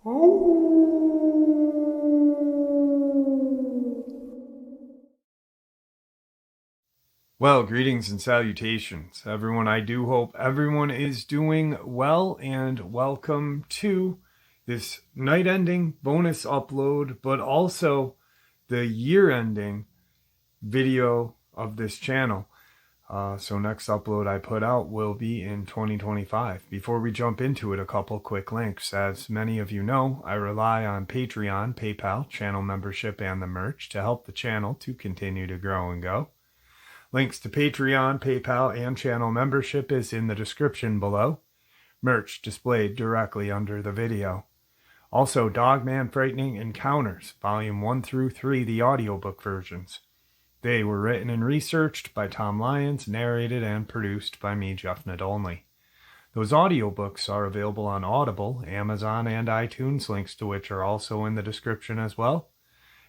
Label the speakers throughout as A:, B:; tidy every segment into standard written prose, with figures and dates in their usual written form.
A: Well, greetings and salutations, everyone. I do hope everyone is doing well, and welcome to this night-ending bonus upload, but also the year-ending video of this channel. So next upload I put out will be in 2025. Before we jump into it, a couple quick links. As many of you know, I rely on Patreon, PayPal, channel membership, and the merch to help the channel to continue to grow and go. Links to Patreon, PayPal, and channel membership is in the description below. Merch displayed directly under the video. Also, Dogman Frightening Encounters, Volume 1 through 3, the audiobook versions. They were written and researched by Tom Lyons, narrated and produced by me, Jeff Nadolny. Those audiobooks are available on Audible, Amazon, and iTunes, links to which are also in the description as well.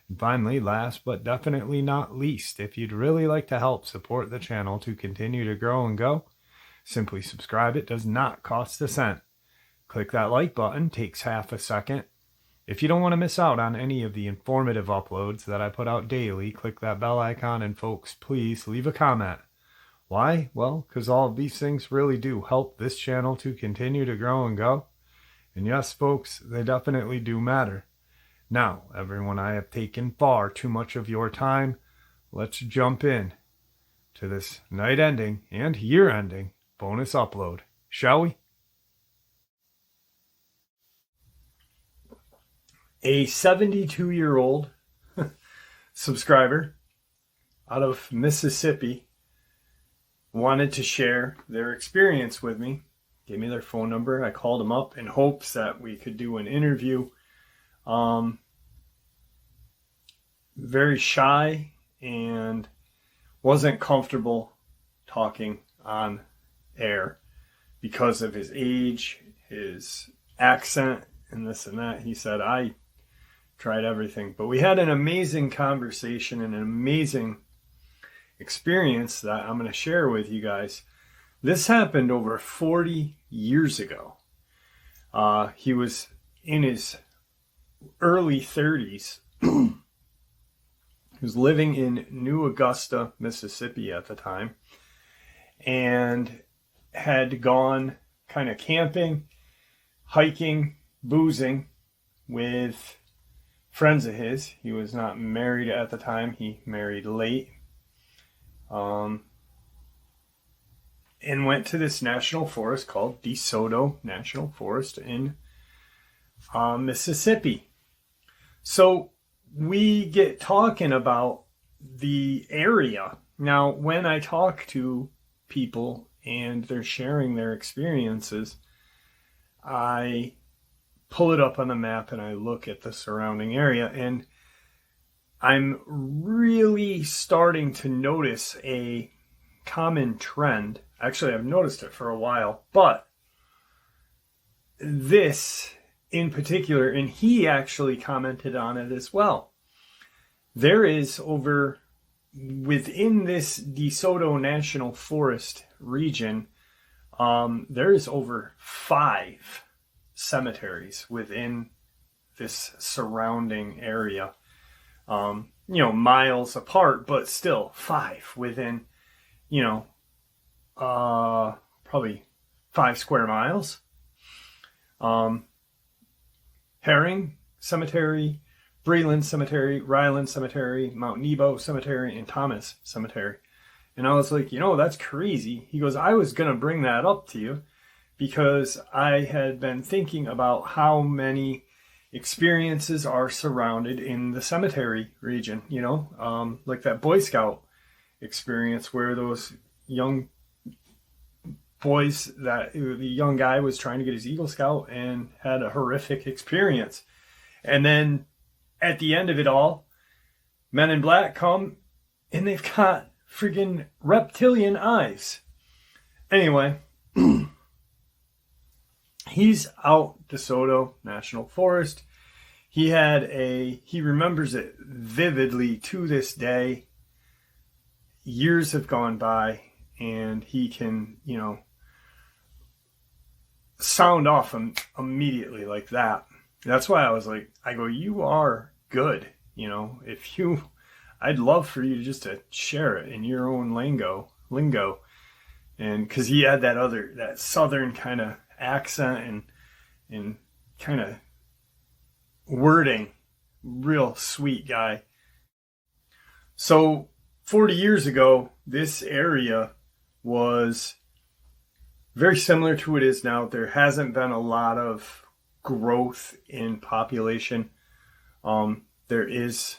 A: And finally, last but definitely not least, if you'd really like to help support the channel to continue to grow and go, simply subscribe. It does not cost a cent. Click that like button, takes half a second. If you don't want to miss out on any of the informative uploads that I put out daily, click that bell icon, and folks, please leave a comment. Why? Well, because all of these things really do help this channel to continue to grow and go. And yes, folks, they definitely do matter. Now, everyone, I have taken far too much of your time. Let's jump in to this night-ending and year-ending bonus upload, shall we? A 72-year-old subscriber out of Mississippi wanted to share their experience with me. Gave me their phone number. I called them up in hopes that we could do an interview. Very shy and wasn't comfortable talking on air because of his age, his accent, and this and that. He said, I tried everything. But we had an amazing conversation and an amazing experience that I'm going to share with you guys. This happened over 40 years ago. He was in his early 30s. He was living in New Augusta, Mississippi at the time, and had gone kind of camping, hiking, boozing with friends of his. He was not married at the time. He married late. And went to this national forest called DeSoto National Forest in Mississippi. So we get talking about the area. Now, when I talk to people and they're sharing their experiences, I pull it up on the map and I look at the surrounding area, and I'm really starting to notice a common trend. Actually, I've noticed it for a while, but this in particular, and he actually commented on it as well. There is within this DeSoto National Forest region, there is over 5 cemeteries within this surrounding area. Miles apart, but still 5 within, probably 5 square miles. Herring Cemetery, Breland Cemetery, Ryland Cemetery, Mount Nebo Cemetery, and Thomas Cemetery. And I was like, that's crazy. He goes, I was going to bring that up to you because I had been thinking about how many experiences are surrounded in the cemetery region, like that Boy Scout experience where those young boys, that the young guy was trying to get his Eagle Scout and had a horrific experience. And then at the end of it all, Men in Black come and they've got friggin' reptilian eyes. Anyway, he's out DeSoto National Forest. He remembers it vividly to this day. Years have gone by and he can, sound off immediately like that. That's why I was like, I go, you are good. You know, if you, I'd love for you just to share it in your own lingo. And cause he had that Southern kind of accent and kind of wording, real sweet guy. So 40 years ago, this area was very similar to what it is now. There hasn't been a lot of growth in population. There is,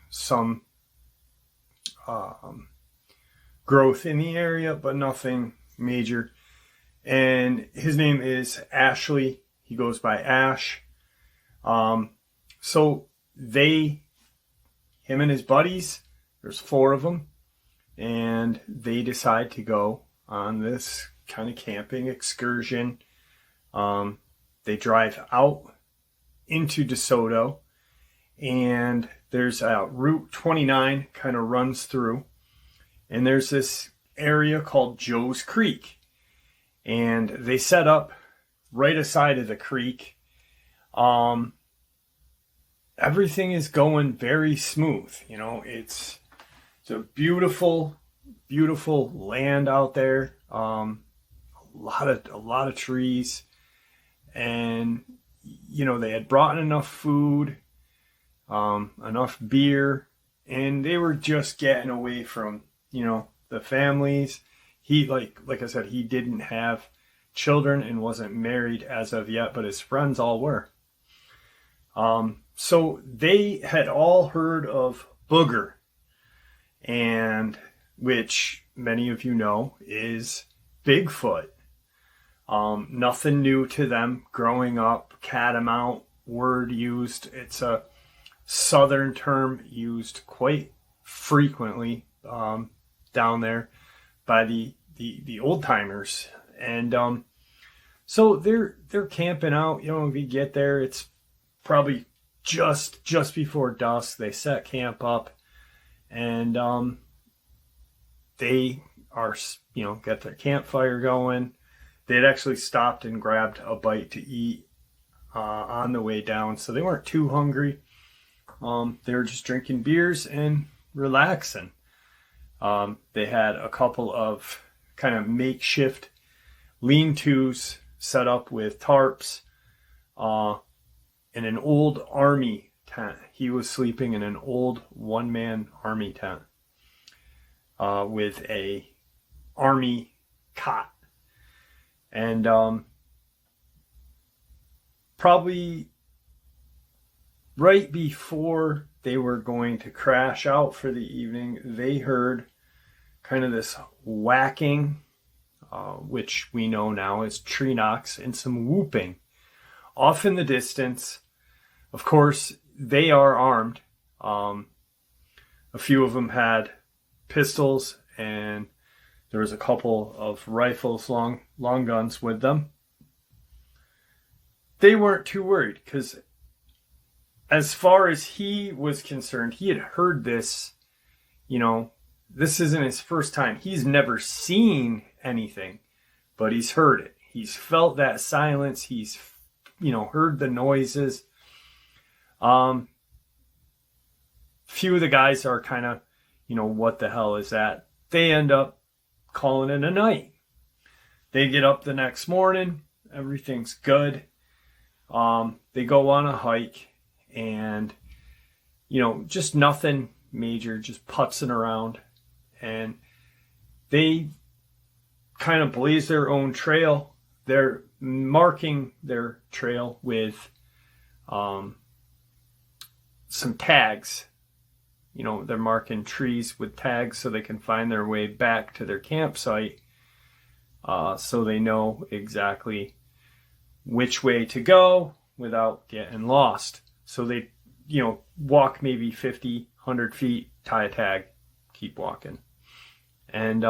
A: some growth in the area, but nothing major. And his name is Ashley. He goes by Ash. So him and his buddies, there's 4 of them, and they decide to go on this kind of camping excursion. They drive out into DeSoto, and there's a Route 29 kind of runs through, and there's this area called Joe's Creek, and they set up right aside of the creek. Everything is going very smooth. It's a beautiful, beautiful land out there. A lot of trees, and they had brought in enough food, enough beer, and they were just getting away from the families. He like I said, he didn't have children and wasn't married as of yet, but his friends all were. So they had all heard of Booger, and which many of you know is Bigfoot. Nothing new to them growing up. Catamount, word used. It's a Southern term used quite frequently down there by the old timers. And so they're camping out. If you get there, it's probably just before dusk. They set camp up, and they are got their campfire going. They had actually stopped and grabbed a bite to eat on the way down, so they weren't too hungry. They were just drinking beers and relaxing. They had a couple of kind of makeshift lean-tos set up with tarps in an old army tent. He was sleeping in an old one-man army tent with a army cot. And probably right before they were going to crash out for the evening, they heard kind of this whacking, which we know now as tree knocks, and some whooping off in the distance. Of course, they are armed. A few of them had pistols, and there was a couple of rifles, long guns with them. They weren't too worried because as far as he was concerned, he had heard this, this isn't his first time. He's never seen anything, but he's heard it. He's felt that silence. He's, heard the noises. Few of the guys are kind of, what the hell is that? They end up calling it a night. They get up the next morning. Everything's good. They go on a hike, and, just nothing major, just putzing around. And they kind of blaze their own trail. They're marking their trail with some tags. They're marking trees with tags so they can find their way back to their campsite, so they know exactly which way to go without getting lost. So they, walk maybe 50, 100 feet, tie a tag, keep walking. And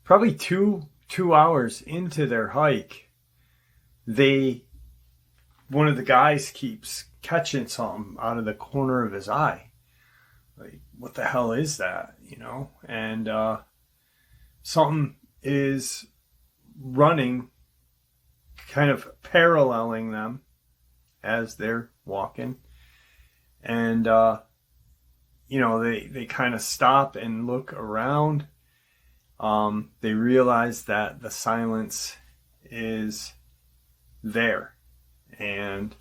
A: probably two hours into their hike, one of the guys keeps catching something out of the corner of his eye. Like, what the hell is that? And something is running kind of paralleling them as they're walking. And, they kind of stop and look around. They realize that the silence is there. And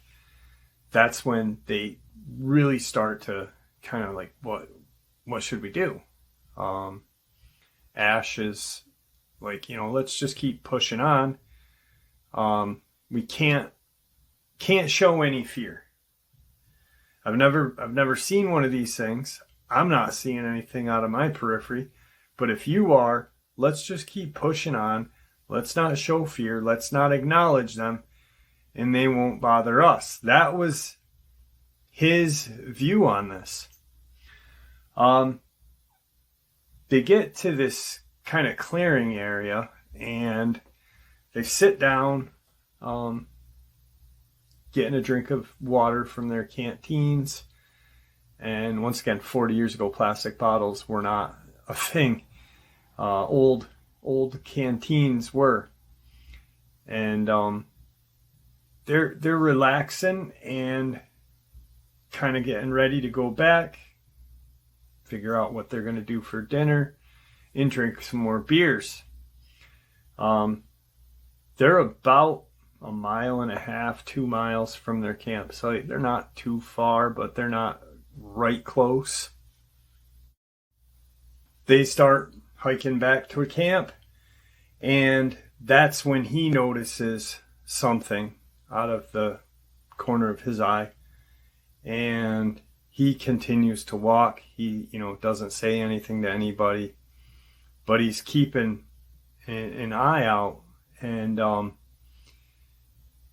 A: that's when they really start to kind of like, what should we do? Ash is like, let's just keep pushing on. We can't show any fear. I've never seen one of these things. I'm not seeing anything out of my periphery. But if you are, let's just keep pushing on. Let's not show fear. Let's not acknowledge them. And they won't bother us. That was his view on this. They get to this kind of clearing area and they sit down, getting a drink of water from their canteens. And once again, 40 years ago, plastic bottles were not a thing. Old canteens were. And they're relaxing and kind of getting ready to go back, figure out what they're going to do for dinner, and drink some more beers. They're about 1.5 miles, 2 miles from their campsite. They're not too far, but they're not right close. They start hiking back to a camp, and that's when he notices something out of the corner of his eye, and he continues to walk. He, doesn't say anything to anybody, but he's keeping an eye out. And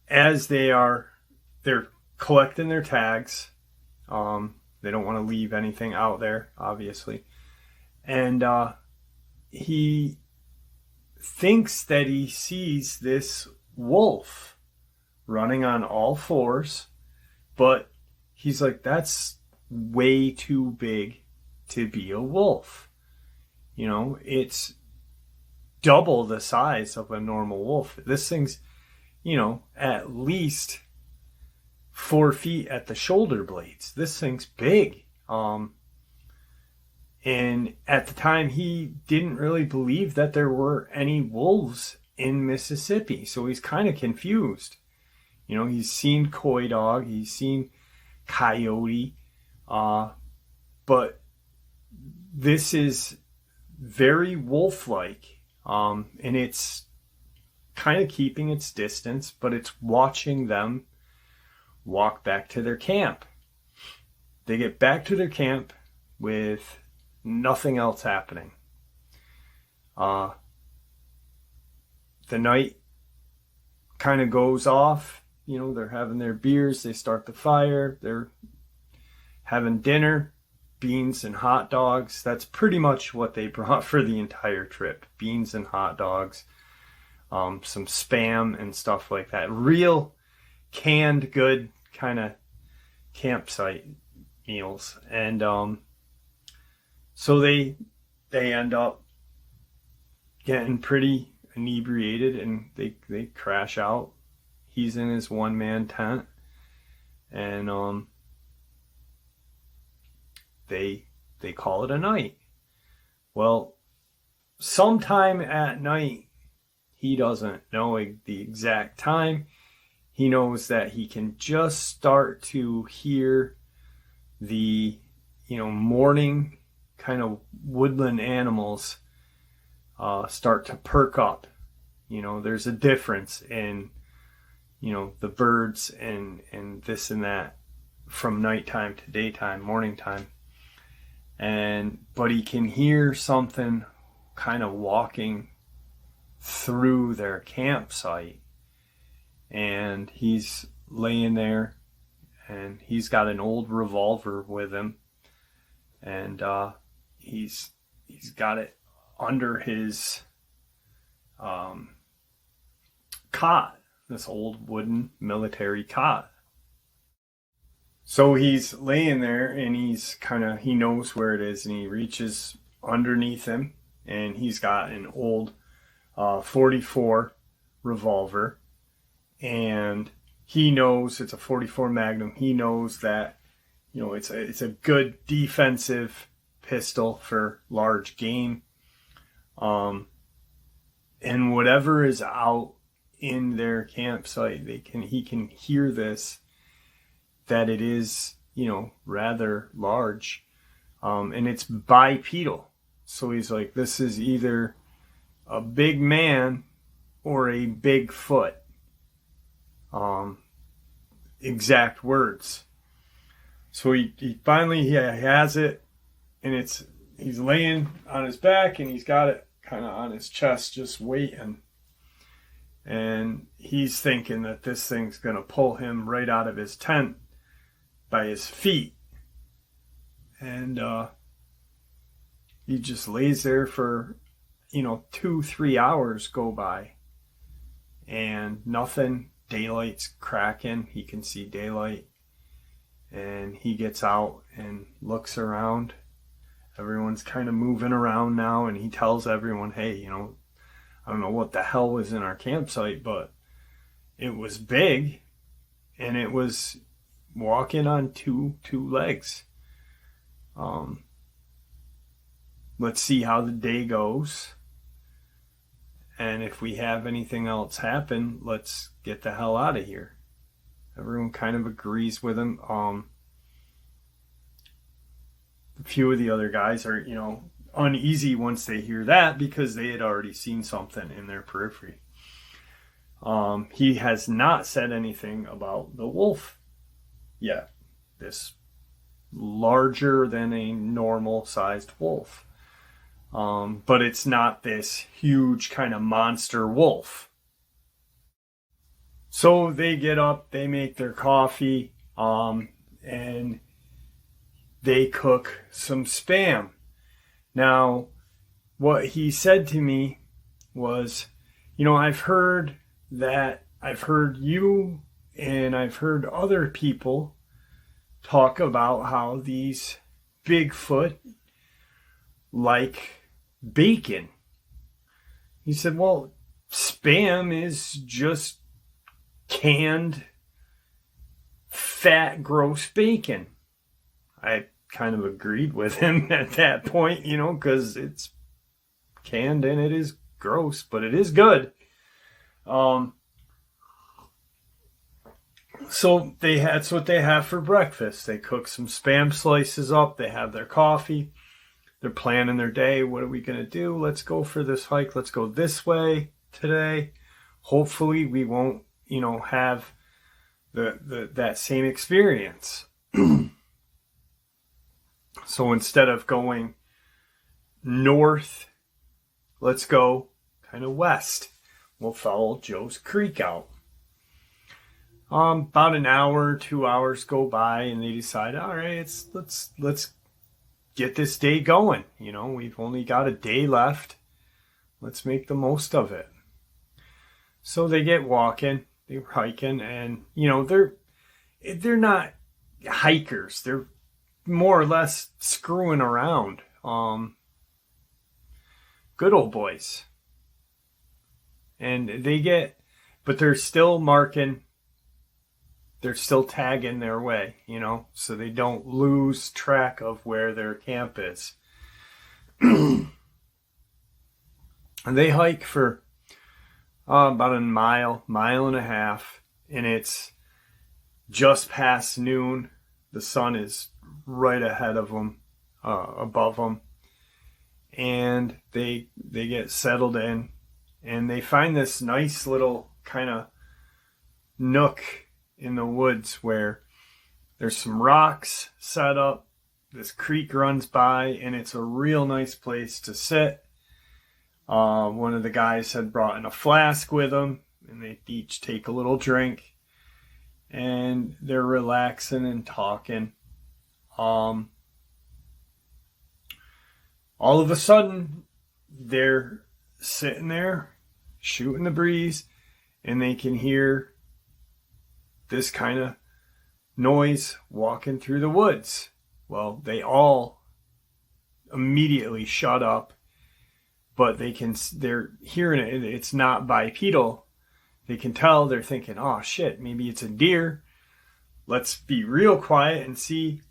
A: as they're collecting their tags, they don't want to leave anything out there, obviously. And he thinks that he sees this wolf running on all fours, but he's like, that's way too big to be a wolf. It's double the size of a normal wolf. This thing's, at least 4 feet at the shoulder blades. This thing's big. And at the time, he didn't really believe that there were any wolves in Mississippi. So he's kind of confused. He's seen coy dog, he's seen coyote, but this is very wolf-like, and it's kind of keeping its distance, but it's watching them walk back to their camp. They get back to their camp with nothing else happening. The night kind of goes off. They're having their beers. They start the fire. They're having dinner, beans and hot dogs. That's pretty much what they brought for the entire trip. Beans and hot dogs, some Spam and stuff like that. Real canned good kind of campsite meals. And so they end up getting pretty inebriated, and they crash out. He's in his one-man tent, and they call it a night. Well, sometime at night, he doesn't know the exact time. He knows that he can just start to hear the morning kind of woodland animals start to perk up. There's a difference in the birds and this and that from nighttime to daytime, morning time. But he can hear something kind of walking through their campsite, and he's laying there, and he's got an old revolver with him, and he's got it under his cot, this old wooden military cot. So he's laying there, and he knows where it is, and he reaches underneath him, and he's got an old 44 revolver, and he knows it's a 44 Magnum. He knows that, you know, it's a good defensive pistol for large game. And whatever is out in their campsite, he can hear this, that it is, you know, rather large. And it's bipedal. So he's like, this is either a big man or a Bigfoot. Exact words. So he finally has it, and he's laying on his back, and he's got it kind of on his chest, just waiting. And he's thinking that this thing's going to pull him right out of his tent by his feet. And he just lays there for, you know, 2-3 hours go by, and nothing. Daylight's cracking. He can see daylight. And he gets out and looks around. Everyone's kind of moving around now, and he tells everyone, hey, you know, I don't know what the hell was in our campsite, but it was big, and it was walking on two legs. Let's see how the day goes. And if we have anything else happen, let's get the hell out of here. Everyone kind of agrees with him. A few of the other guys are, you know, uneasy once they hear that, because they had already seen something in their periphery. He has not said anything about the wolf yet. This larger than a normal sized wolf. But it's not this huge kind of monster wolf. So they get up, they make their coffee, and they cook some Spam. Now, what he said to me was, you know, I've heard you and I've heard other people talk about how these Bigfoot like bacon. He said, well, Spam is just canned, fat, gross bacon. I kind of agreed with him at that point, you know, because it's canned and it is gross, but it is good. So that's what they have for breakfast. They cook some Spam slices up. They have their coffee. They're planning their day. What are we going to do? Let's go for this hike. Let's go this way today. Hopefully we won't, you know, have that same experience. So instead of going north, let's go kind of west. We'll follow Joe's Creek out. About an hour, 2 hours go by, and they decide, all right, let's get this day going. You know, we've only got a day left. Let's make the most of it. So they get walking, they're hiking, and, you know, they're not hikers. They're more or less screwing around. Good old boys. And but they're still marking, they're still tagging their way, you know, so they don't lose track of where their camp is. And they hike for about a mile and a half, and it's just past noon. The sun is right ahead of them, above them, and they get settled in, and they find this nice little kind of nook in the woods where there's some rocks set up. This creek runs by, and it's a real nice place to sit. One of the guys had brought in a flask with them, and they each take a little drink, and they're relaxing and talking. All of a sudden, they're sitting there shooting the breeze, and they can hear this kind of noise walking through the woods. Well, they all immediately shut up, but they're hearing it. It's not bipedal. they can tell. They're thinking, oh shit, maybe it's a deer. Let's be real quiet and see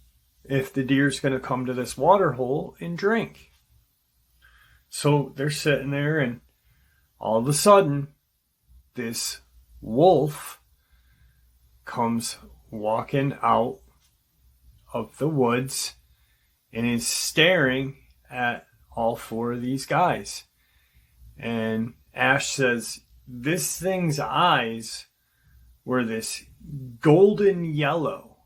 A: if the deer's going to come to this water hole and drink. So they're sitting there, and all of a sudden, this wolf comes walking out of the woods and is staring at all four of these guys. And Ash says this thing's eyes were this golden yellow,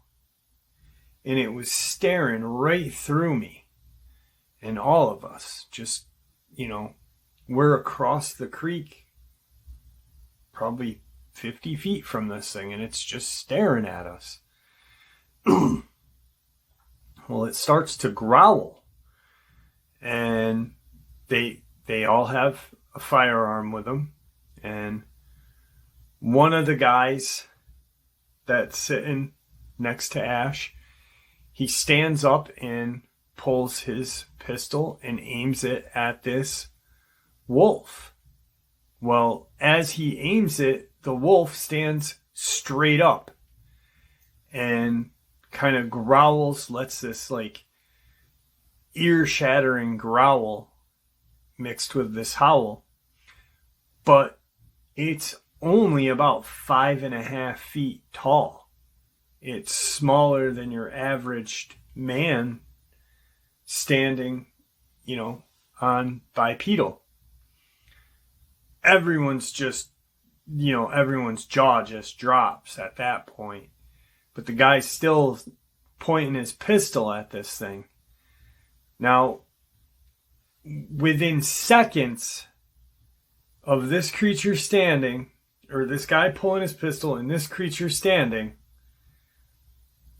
A: and it was staring right through me and all of us. Just, we're across the creek, probably 50 feet from this thing, and it's just staring at us. Well, it starts to growl, and they all have a firearm with them, and one of the guys that's sitting next to Ash, he stands up and pulls his pistol and aims it at this wolf. Well, as he aims it, the wolf stands straight up and kind of growls, lets this like ear-shattering growl mixed with this howl. But it's only about 5.5 feet tall. It's smaller than your average man standing, on bipedal. Everyone's jaw just drops at that point. But the guy's still pointing his pistol at this thing. Now, within seconds of this creature standing, or this guy pulling his pistol and this creature standing,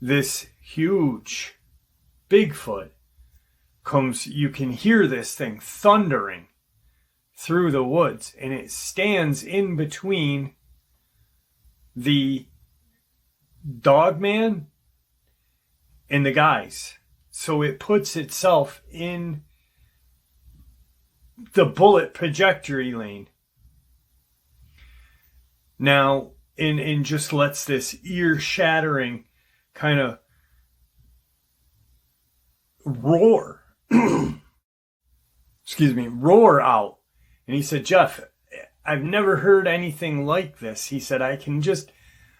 A: this huge Bigfoot comes. You can hear this thing thundering through the woods, and it stands in between the Dogman and the guys. So it puts itself in the bullet trajectory lane. Now, and just lets this ear-shattering kind of roar, roar out. And he said, Jeff, I've never heard anything like this. He said, I can just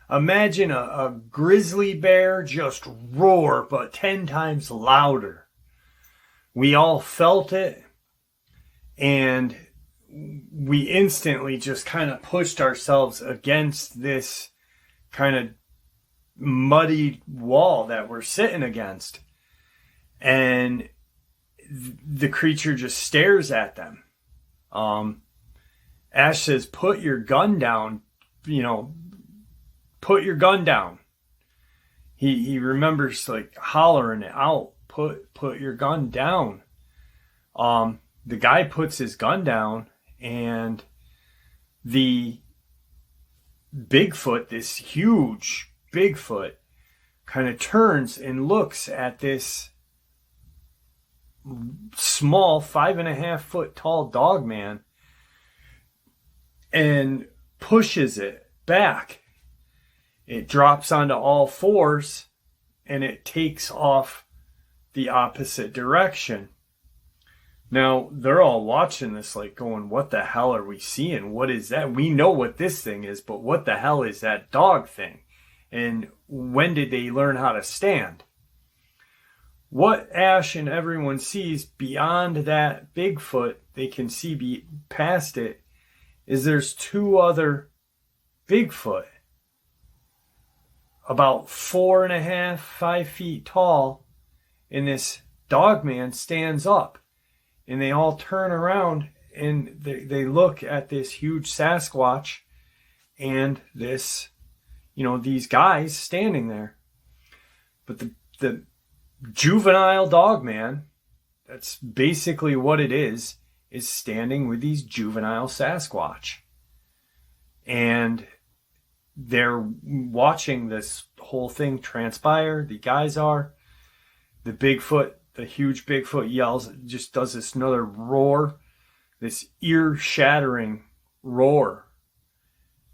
A: imagine a grizzly bear just roar, but 10 times louder. We all felt it, and we instantly just kind of pushed ourselves against this kind of muddy wall that we're sitting against. And the creature just stares at them. Ash says, put your gun down, put your gun down. He remembers like hollering it out, put your gun down. The guy puts his gun down, and the Bigfoot, this huge Bigfoot, kind of turns and looks at this small 5.5 foot tall Dogman and pushes it back. It drops onto all fours, and it takes off the opposite direction. Now, they're all watching this like going, what the hell are we seeing? What is that? We know what this thing is, but what the hell is that dog thing? And when did they learn how to stand? What Ash and everyone sees beyond that Bigfoot, they can see past it, is there's 2 other Bigfoot, about 4.5, 5 feet tall, and this Dogman stands up, and they all turn around and they look at this huge Sasquatch and this, these guys standing there. But the juvenile Dogman, that's basically what it is standing with these juvenile Sasquatch. And they're watching this whole thing transpire. The guys are. The Bigfoot, the huge Bigfoot yells, just does this another roar, this ear-shattering roar.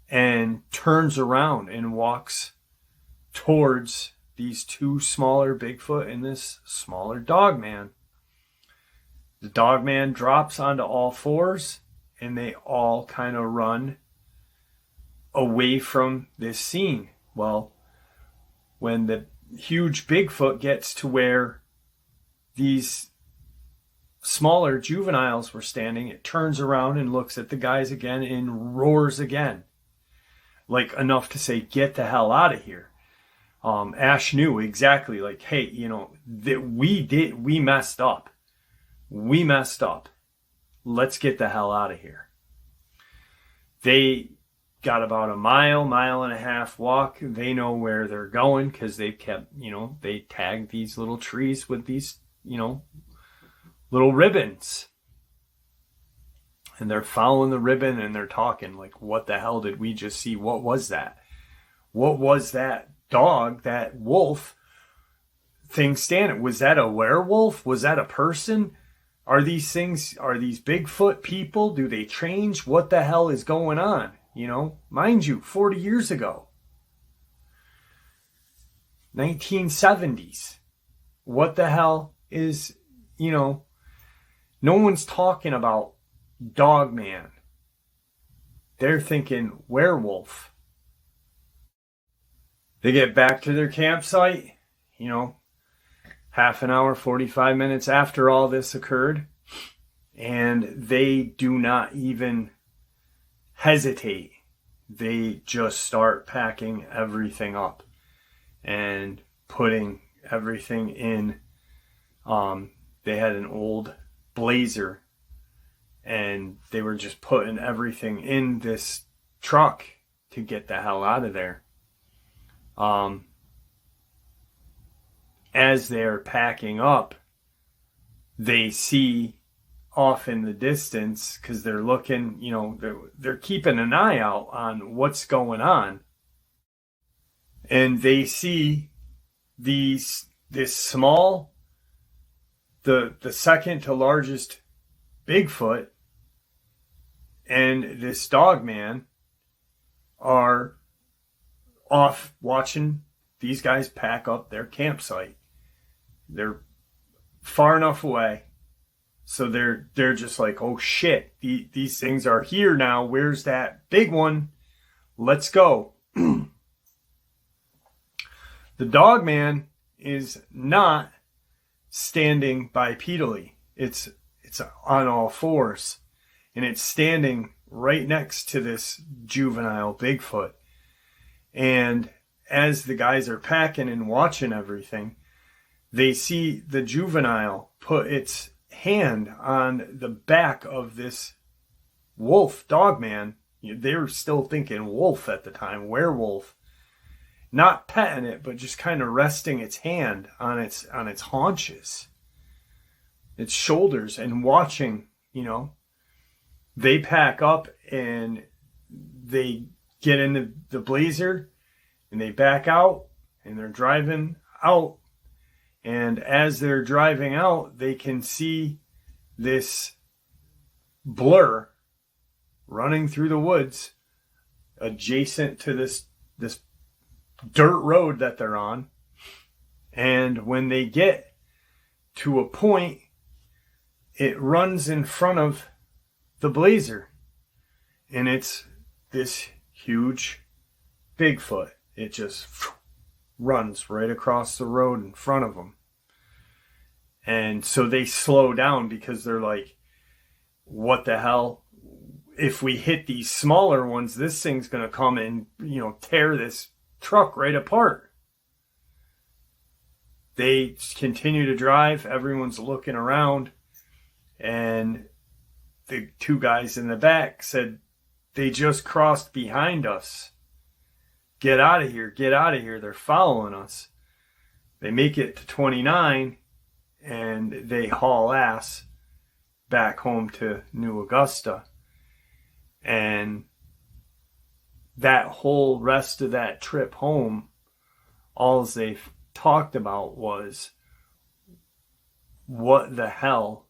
A: and turns around and walks towards these two smaller Bigfoot and this smaller Dogman. The Dogman drops onto all fours, and they all kind of run away from this scene. Well, when the huge Bigfoot gets to where these smaller juveniles were standing, it turns around and looks at the guys again and roars again. Like enough to say, get the hell out of here. Ash knew exactly, like, hey, you know, that we messed up. We messed up. Let's get the hell out of here. They got about a mile and a half walk. They know where they're going because they've kept, you know, they tagged these little trees with these, you know, little ribbons. And they're following the ribbon and they're talking like, what the hell did we just see? What was that? What was that dog, that wolf thing standing? Was that a werewolf? Was that a person? Are these Bigfoot people? Do they change? What the hell is going on? You know, mind you, 40 years ago. 1970s. What the hell is, you know, no one's talking about Dogman. They're thinking werewolf. They get back to their campsite, you know, half an hour, 45 minutes after all this occurred, and they do not even hesitate. They just start packing everything up and putting everything in. They had an old Blazer, and they were just putting everything in this truck to get the hell out of there. As they're packing up, they see off in the distance, because they're looking, you know, they're keeping an eye out on what's going on. And they see this small, the second to largest Bigfoot and this Dogman are off watching these guys pack up their campsite. They're far enough away, so they're just like, oh shit, these things are here now. Where's that big one? Let's go. The Dogman is not standing bipedally. It's on all fours, and it's standing right next to this juvenile Bigfoot. And as the guys are packing and watching everything, they see the juvenile put its hand on the back of this wolf Dogman. They were still thinking wolf at the time, werewolf. Not petting it, but just kind of resting its hand on its haunches, its shoulders, and watching, you know. They pack up and they get in the Blazer and they back out and they're driving out. And as they're driving out, they can see this blur running through the woods adjacent to this dirt road that they're on. And when they get to a point, it runs in front of the Blazer. And it's this huge Bigfoot. It just runs right across the road in front of them. And so they slow down because they're like, what the hell? If we hit these smaller ones, this thing's going to come and, you know, tear this truck right apart. They continue to drive. Everyone's looking around. And the two guys in the back said, they just crossed behind us. Get out of here. Get out of here. They're following us. They make it to 29 and they haul ass back home to New Augusta. And that whole rest of that trip home, all they talked about was, what the hell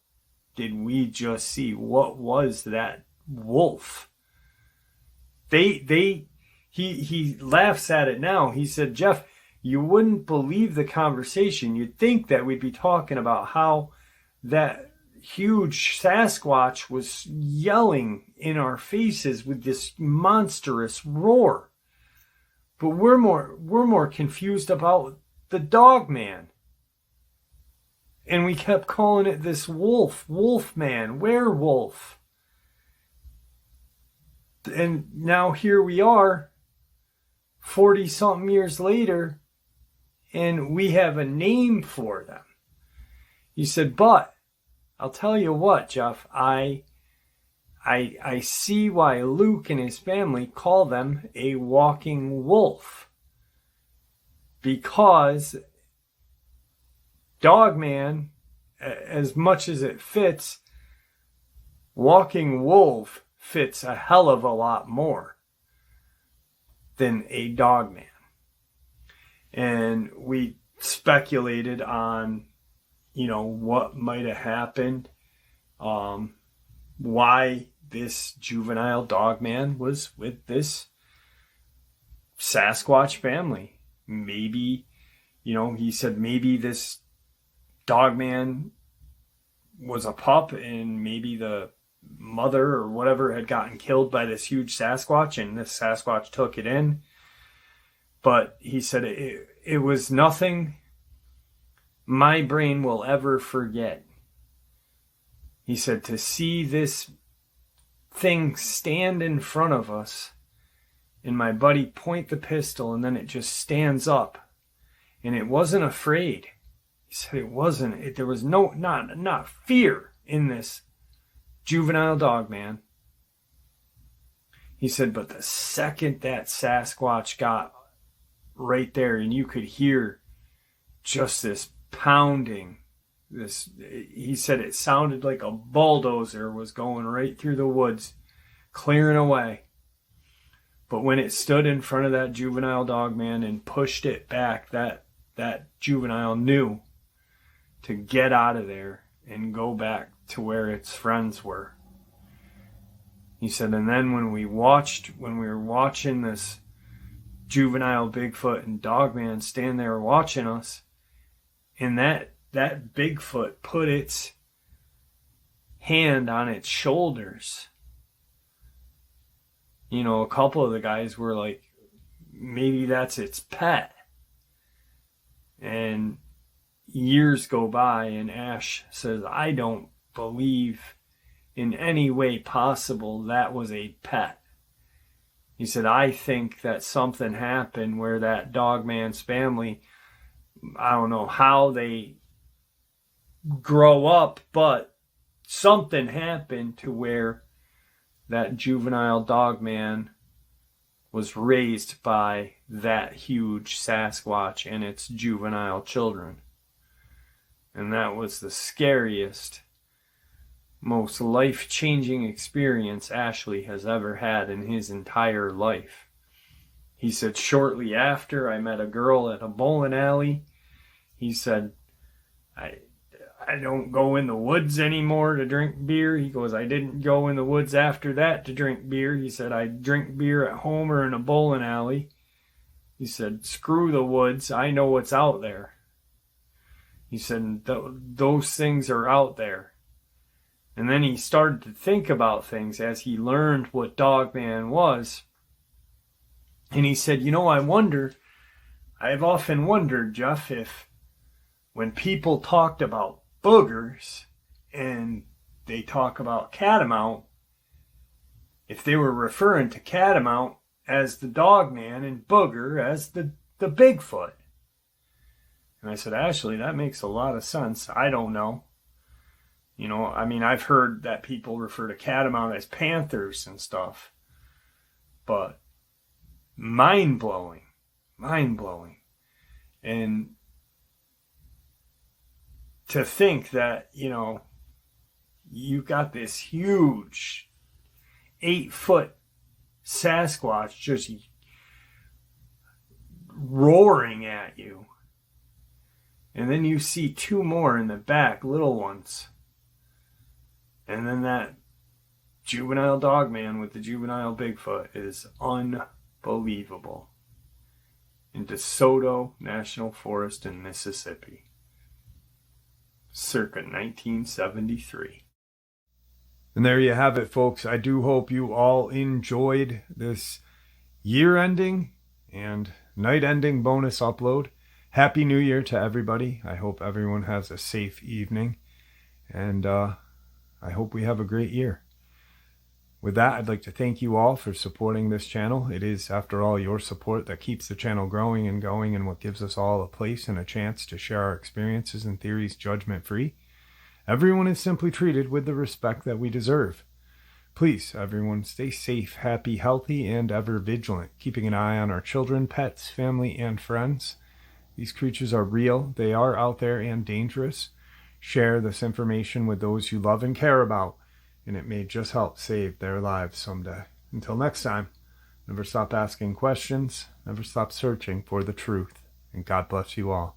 A: did we just see? What was that wolf? He laughs at it now. He said, Jeff, you wouldn't believe the conversation. You'd think that we'd be talking about how that huge Sasquatch was yelling in our faces with this monstrous roar. But we're more confused about the Dogman. And we kept calling it this Wolfman, werewolf. And now here we are, 40-something years later, and we have a name for them. He said, but I'll tell you what, Jeff, I see why Luke and his family call them a walking wolf. Because Dogman, as much as it fits, walking wolf fits a hell of a lot more than a Dogman. And we speculated on, what might have happened, why this juvenile Dogman was with this Sasquatch family. Maybe, he said maybe this Dogman was a pup and maybe the mother or whatever had gotten killed by this huge Sasquatch and this Sasquatch took it in. But he said it was nothing my brain will ever forget. He said to see this thing stand in front of us and my buddy point the pistol and then it just stands up and it wasn't afraid. He said it wasn't. There was not fear in this juvenile Dogman. He said, but the second that Sasquatch got right there and you could hear just this pounding, he said it sounded like a bulldozer was going right through the woods, clearing away. But when it stood in front of that juvenile Dogman and pushed it back, that juvenile knew to get out of there and go back to where its friends were. He said, and then when we were watching this juvenile Bigfoot and Dogman stand there watching us, and that Bigfoot put its hand on its shoulders. A couple of the guys were like, maybe that's its pet. And years go by and Ash says, I don't believe in any way possible that was a pet. He said, I think that something happened where that Dogman's family, I don't know how they grow up, but something happened to where that juvenile Dogman was raised by that huge Sasquatch and its juvenile children. And that was the scariest, most life-changing experience Ashley has ever had in his entire life. He said, shortly after, I met a girl at a bowling alley. He said, I don't go in the woods anymore to drink beer. He goes, I didn't go in the woods after that to drink beer. He said, I drink beer at home or in a bowling alley. He said, screw the woods. I know what's out there. He said, those things are out there. And then he started to think about things as he learned what Dogman was. And he said, I've often wondered, Jeff, if when people talked about boogers and they talk about catamount, if they were referring to catamount as the Dogman and booger as the Bigfoot. And I said, Ashley, that makes a lot of sense. I don't know. I've heard that people refer to catamount as panthers and stuff. But mind-blowing. And to think that, you got this huge 8-foot Sasquatch just roaring at you. And then you see 2 more in the back, little ones. And then that juvenile Dogman with the juvenile Bigfoot is unbelievable. In DeSoto National Forest in Mississippi, circa 1973. And there you have it, folks. I do hope you all enjoyed this year-ending and night-ending bonus upload. Happy New Year to everybody. I hope everyone has a safe evening. And I hope we have a great year. With that, I'd like to thank you all for supporting this channel. It is, after all, your support that keeps the channel growing and going, and what gives us all a place and a chance to share our experiences and theories judgment-free. Everyone is simply treated with the respect that we deserve. Please, everyone, stay safe, happy, healthy, and ever vigilant, keeping an eye on our children, pets, family, and friends. These creatures are real. They are out there and dangerous. Share this information with those you love and care about, and it may just help save their lives someday. Until next time, never stop asking questions, never stop searching for the truth, and God bless you all.